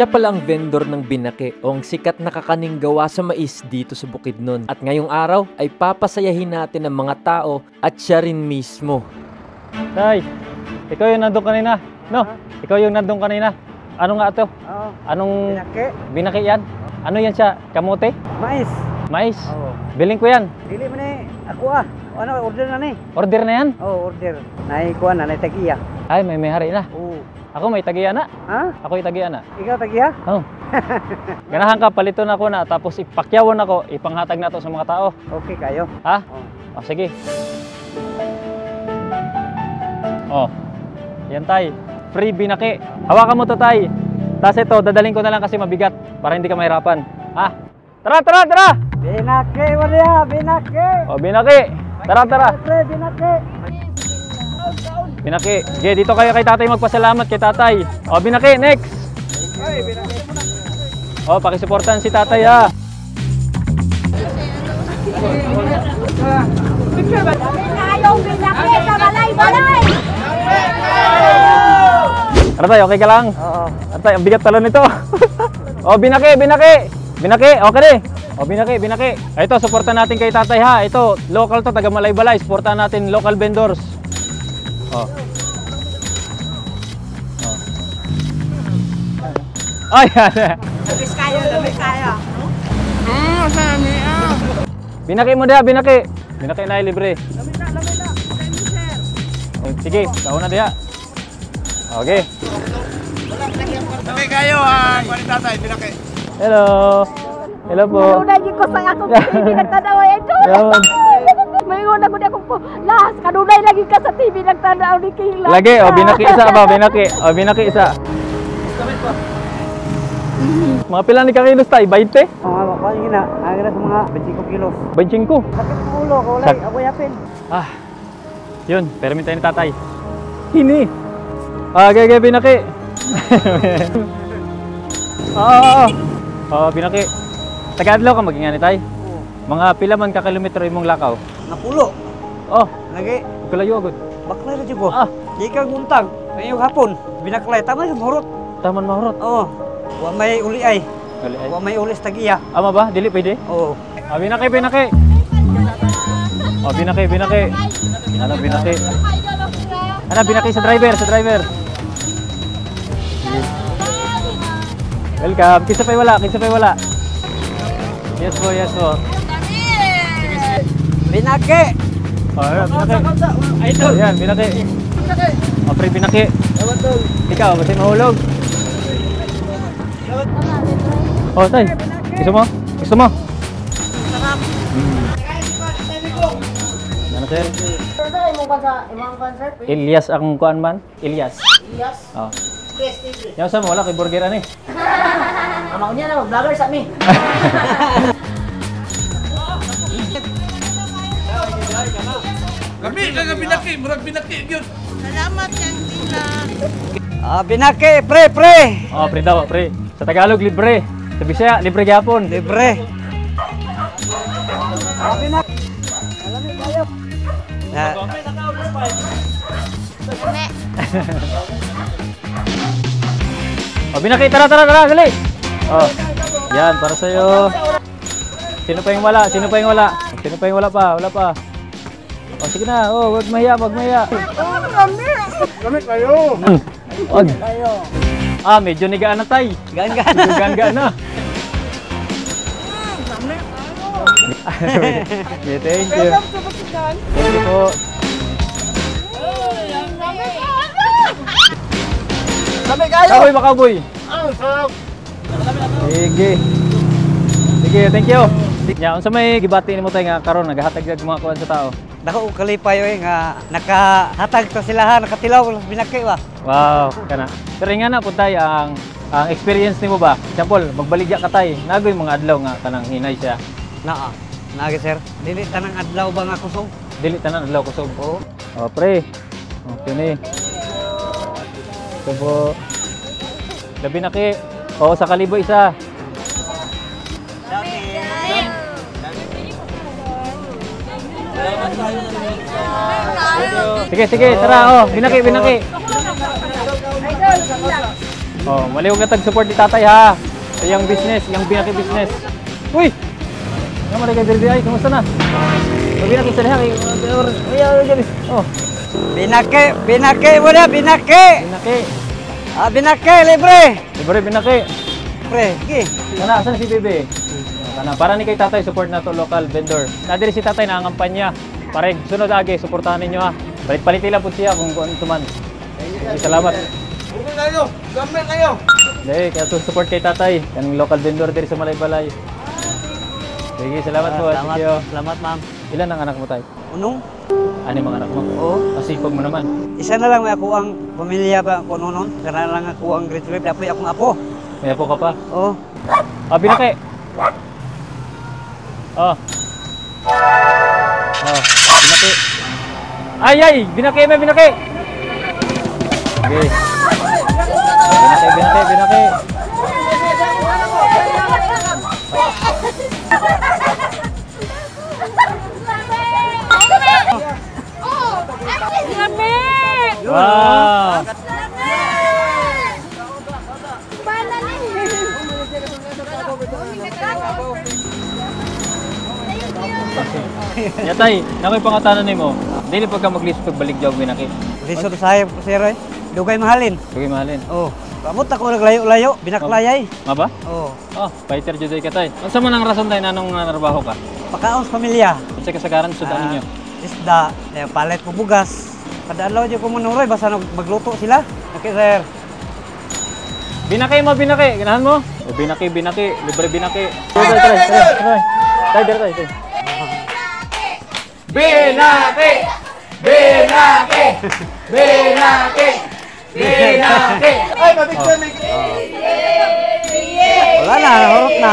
Siya pala ang vendor ng binaki o ang sikat na kakaning gawa sa mais dito sa Bukidnon. At ngayong araw ay papasayahin natin ang mga tao at siya rin mismo. Tay, ikaw yung nandun kanina, no? Ikaw yung nandun kanina. Ano nga ito? Oo. Anong Binaki. binaki yan? Ano yan siya? Kamote? Mais. Mais? Oo. Biling ko yan. Dili mo ni ako Ano, order na ni. Order na yan? Oo, order. Nay kuan na, nay tagiya. Ay, may hari na. Oo. Ako may tagiya na. Ha? Ako yung tagiya na. Ikaw tagiya? Oh. Ganahan ka, paliton ako na. Tapos ipakyawan ako. Ipanghatag na to sa mga tao. Okay kayo. Ha? Oo. O, sige. Oh. Yan, tay. Free binaki. Hawakan mo to, tay. Tapos ito, dadaling ko na lang kasi mabigat. Para hindi ka mahirapan. Ha? Tara, tara, tara! Binaki, wala, binaki. O, binaki. Tara, tara. Pre, binaki. Binaki. Sige, dito kayo kay tatay magpasalamat kay tatay. O, binaki. Next. Ay, binaki mo na. O, pakisuportahan si tatay, ha. Ayaw binaki sa balay-balay! Tara tayo, okay ka lang? Oo. Tara tayo, ang bigat talo nito. O, binaki, binaki. Binaki, okay din. O, binaki, binaki. Ito, suportahan natin kay tatay, ha. Ito, local to, taga Malay-Balay. Suportahan natin local vendors. O. O. Ay, Labis kayo, labis kayo. binaki mo diha, binaki. Binaki na, libre. Labis na, sir. O, sige, kauna diha. Okay. Sabi kayo, tatay, binaki. Hello. Hello po. Kanunay ko sa akong TV nagtanaw ito. Salamat. Mayroon ako di akong po. Las, kanunay lagi ka sa TV nagtanaw ni King Las. Lagi, o, binaki isa ba? Binaki. O, binaki isa. Mga pila ni kakilos tayo? 20? Mga kuan gina, agad sa mga 25 kilos. 25. Sakit ng ulo, kaulay, Sak- aboy apin. Ah, yun, permit tayo ni tatay. Hini. Okay, binaki. Binaki. Taga-adlaw ka maging tayo. Mga pila man ka kilometro imong lakaw. Napulo. Oh, Lagi, kalayo agad. baklay na ko. Ah. Di ka guntang. Ngayong hapon, binaklay. Tama yung mahurot. Taman mahurot. Oo. Wa may uli ay. Gali ay. Wa may ulis tagiya. Ama ba? Dili pwede? Oo. Ah, binaki, binaki. Oh, binaki, binaki. Ano, binaki. Ano, binaki sa driver, sa driver. Welcome. Kinsa pa'y wala, kinsa pa'y wala. Yes po, yes po. Binaki. Oh, ayan, binaki. Ito. Ayan, binaki. Oh, pre, binaki. Ikaw, kasi mahulog. Oh, tay. Gusto mo? Gusto mo? Sarap. Ano, sir? Sir, imong concert? Ilyas ang kuan man? Ilyas. Yes. Oh. Yes, TV. Yaw sa mo, wala kay burger ani. Ama ko niya na, vlogger sa mi. Kami, kaya binaki, murag binaki, yun. Salamat, Kantina. Binaki, pre, pre. Oh, pre daw, pre. Sa Tagalog libre. Sa Bisaya libre gyapon. Libre. Binaki. Alam mo kayo. Oh, binaki, tara, tara, tara, dali. Oh. Yan, para sa iyo. Sino pa yung wala? Sino pa yung wala? Sino pa yung wala pa? Wala pa. Oh, sige na. Oh, wag mahiya, wag mahiya. Kami kayo. Wag. Ah, medyo nigaan na tay. Gan-gan. Medyo gaan na. Yeah, thank you. Thank you po. Kami kayo. Kaboy ba kaboy? Sige. Sige, thank you. Ya, unsa may gibati nimo tay nga karon naghatag og mga kuan sa tao? Dako kalipay nga nakahatag to sila ha, nakatilaw binaki ba. Wow, kana. Pero nga na puntay ang experience nimo ba? Example, magbaligya ka tay, nagoy mga adlaw nga kanang hinay siya. Naa. Nagi sir. Dili tanang adlaw ba nga kusog? Dili tanan adlaw kusog. Oo. Oh, pre. Okay ni. Tubo. Labi na ki. Oo, sa kalibo isa. Sige, sige, tara, oh, binaki, binaki. Oh, maliw ka tag-support ni tatay ha. Sa iyang business, iyang binaki business. Uy! Naman kay Dirdi ay, kumusta na? Binaki sa liha kay... Oh, Binaki mo na, binaki! binaki. Binaki, libre! Libre, binaki. Pre, sige. Sana, asan si Bebe? Sana, para ni kay tatay, support na to local vendor. Nadiri si tatay, nangangampanya. Pareng, sunod agi, supportahan ninyo ha. Palit-palit lang po siya kung ano man. Salamat. Bukod kayo. Gamit kayo. Dahil, kaya to support kay tatay. Yung local vendor diri sa Malaybalay. Sige, salamat po. Salamat, Thank you. salamat ma'am. Ilan ang anak mo tayo? Unong? Ano yung mga anak mo? Oo. Masipag mo naman. Isa na lang may ako ang pamilya ba ako noon. Kana lang ako ang grade 12. Dapat akong apo. May apo ka pa? Oo. Binaki! Oh. Oh, binaki. Ay! Binaki, may binaki! Okay. Binaki. Wow! Yatay, nakoy pangatanan nimo. Dili pagka mag-list pagbalik job binaki. Lisod sayo, sir. Dugay mahalin. Sige mahalin. Oo. Kamot ako naglayo-layo. Binaklayay. Maba? Oo. Oh, fighter jud kay tay. Unsa man ang rason tay nanong trabaho ka? Pakaon sa pamilya. Unsa kasagaran sudan ninyo? Isda. Palit po bugas. Kada adlaw ko manuroy. Basta magluto sila. Okay, sir. Binaki mo, binaki. Ganahan mo? O binaki, libre binaki. Try. Binaki. Ay, mabigyan may... Wala na, horot na.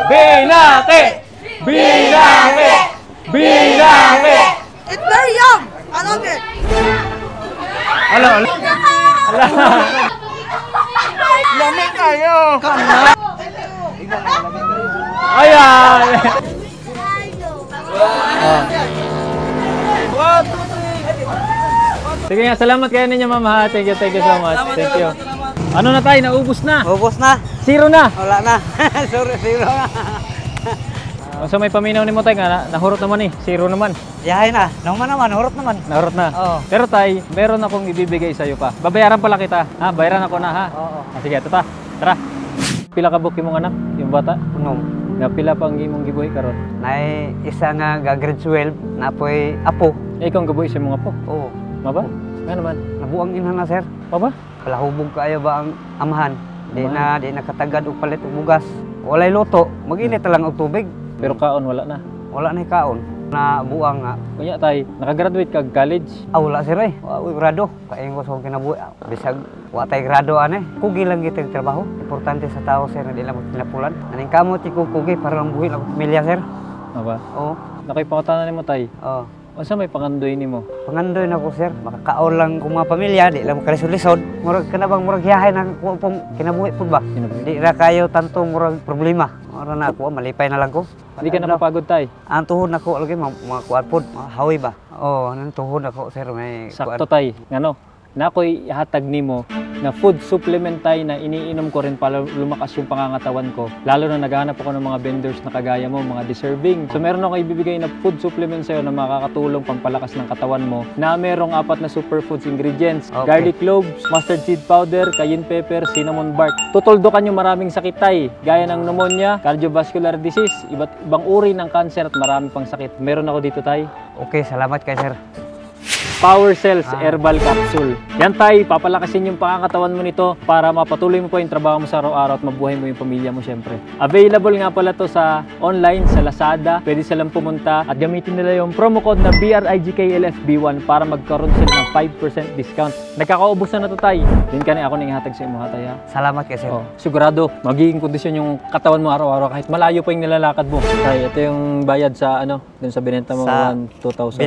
Binaki! It's very young. I love it. Ala. Lamig kayo. Ayan! Sige nga, salamat kayo ninyo mama. Thank you so much. Thank you. Ano na tayo? Naubos na. Ubos na. Zero na. Wala na. Sorry, zero na. So may paminaw ni mo tayo nga, nahurot naman eh. Zero naman. Yahay na. Naman, horot naman. Nahurot na. Oo. Pero tay, meron akong ibibigay sa'yo pa. Babayaran pala kita. Ha? Bayaran ako na ha? Oo. Sige, ito ta. Tara. Pila ka buki mong anak? Yung bata? Unong. Nga pila pang imong gibuhi karon. Nay isa nga grade 12 na po'y apo. Eh, ikaw ang gabuhi sa mga po. Oo. Maba? Nga naman. Nabuang inhan na, sir. Maba? Palahubog kaayo ba ang amahan? Di na katagad og palit og bugas. Walay luto, mag-init lang og tubig. Pero kaon wala na. Wala na kaon. Na buang nga. Kunya tay, nakagraduate ka college. Wala sir eh. Wa grado. Kaingo sa akong kinabuhi. Bisag wa tay grado ane. Kugi lang gitag trabaho. Importante sa tao sir na di lang magtinapulan. Aning kamo ti kugi para lang buhi ang pamilya sir. Maba? Oo. Nakay pangutanan nimo tay. Oo. Unsa may pangandoy nimo? Pangandoy na ko sir. Makakaon lang kung mga pamilya, di lang makalisod-lisod. Murag ka na bang murag hiyahay na pong kinabuhi po ba? Di ra kayo tanto murag problema. Mura na ako, malipay na lang ko. Hindi ka na mapagod tay. Ang tuhod na ko, lagi mga kuwan po, hawi ba? Oo, anong tuhod na ko sir, may Sakto tay. Ngano? Nakoy ihatag nimo na food supplement tay na iniinom ko rin para lumakas yung pangangatawan ko. Lalo na naghahanap ako ng mga vendors na kagaya mo, mga deserving. So meron ako ibibigay na food supplement sa'yo na makakatulong pampalakas ng katawan mo na merong 4 na superfoods ingredients. Okay. Garlic cloves, mustard seed powder, cayenne pepper, cinnamon bark. Tutuldukan yung maraming sakit tay, gaya ng pneumonia, cardiovascular disease, iba't ibang uri ng cancer at marami pang sakit. Meron ako dito tay. Okay, salamat kay sir. Power Cells Herbal Capsule. Yan tay, papalakasin yung pangangatawan mo nito para mapatuloy mo po yung trabaho mo sa araw-araw at mabuhay mo yung pamilya mo syempre. Available nga pala to sa online, sa Lazada. Pwede silang pumunta at gamitin nila yung promo code na BRIGKLFB1 para magkaroon sila ng 5% discount. Nagkakaubos na to tay. Din ka na ako nang ihatag sa imo hatay ha. Salamat kay sir. Oh, sigurado magiging kondisyon yung katawan mo araw-araw kahit malayo pa yung nilalakad mo. Tay, ito yung bayad sa ano, dun sa binenta mo Sa 2,000.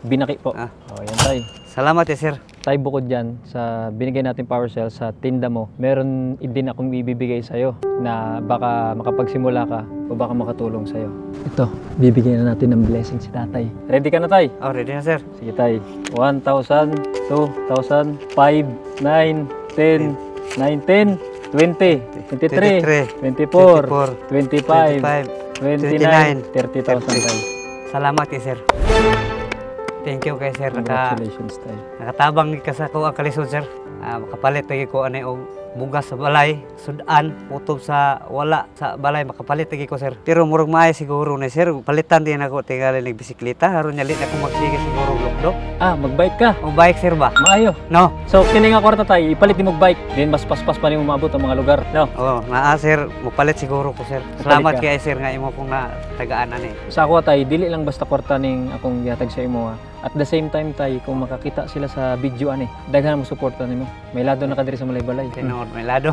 Binaki. Po. Ah. Oh, yan tay. Salamat kay sir. Tay, bukod dyan sa binigay natin Power Cell sa tinda mo, meron din akong ibibigay sa'yo na baka makapagsimula ka o baka makatulong sa'yo. Ito, bibigyan na natin ng blessing si tatay. Ready ka na, tay? Oh, ready na, sir. Sige, tay. 1,000, 2,000, 5, 9, 10, 19, 20, 23, 24, 25, 29, 30,000, tay. Salamat kay sir. Thank you kay sir. Congratulations, tay. Nakatabang ka sa ko ang kalisod, sir. Makapalit lagi ko anay og bugas sa balay, sudan, putob sa wala sa balay, makapalit lagi ko, sir. Pero murag maay siguro na, sir. Palitan din ako tingali ng bisikleta, haron niya na ako magsige siguro lukdo. Magbike ka. O bike, sir ba? Maayo. No. So, kini nga kwarta tay, ipalit ni mo bike. Then mas paspas pa ni mo maabot ang mga lugar. No. Oh, naa, sir. Mupalit siguro ko, sir. Salamat kay sir nga imo kung na-tagaan ani. Sa ako tay, dili lang basta kwarta ning akong gihatag sa imo. At the same time tay, kung makakita sila sa video ani, daghan mo suporta nimo. May lado na kadiri sa Malay-Balay. Tinood, may lado.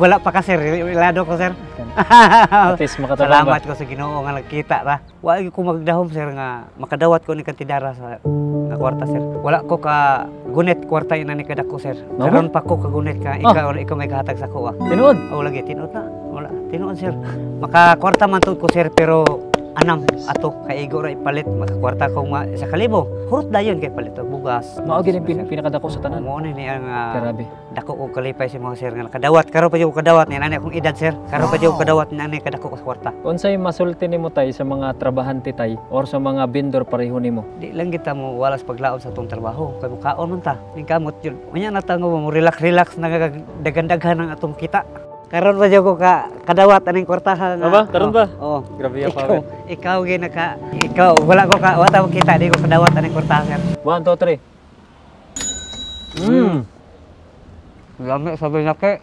Wala pa ka, sir. May lado ko, sir. At least makatabang Salamat ba? ko sa Ginoo nga nagkita ra. Wa ko magdahom, sir, nga makadawat ko ni kantidara sa nga kwarta, sir. Wala ko ka gunet kwarta ina ni kadako, sir. Mao? Karon pa ko ka gunet ka ikaw may kahatag sa ko. Tinuod. O lagi tinuod na. Wala tinuod, sir. Maka kwarta man tud ko, sir, pero anam ato kaigo ra ipalit makakwarta ko sa kalibo. Hurot dayon kay palit og bugas. Mao gid ang pinakadako sa tanan. Mo ni ang Grabe. dako ko kalipay si mga sir nga nakadawat. Karon pa jud ko kadawat ni nani akong edad, sir. Karon pa jud ko kadawat ni nani kadako ko sa kwarta. Unsay masulti nimo tay sa mga trabahante tay or sa mga vendor pareho nimo? Di lang kita mo walas paglaom sa tong trabaho. Kay mukaon man ta. Ning kamot yun. Unya natango mo relax nagdaghan ang atong kita. Karon pa jud ko kadawat aning kwartahan. Aba, karon ba? Oo. Grabe ya pa. Ikaw ikaw wala ko wala ko kita di ko kadawat aning kwartahan. 1 2 3. Lami sabi na kay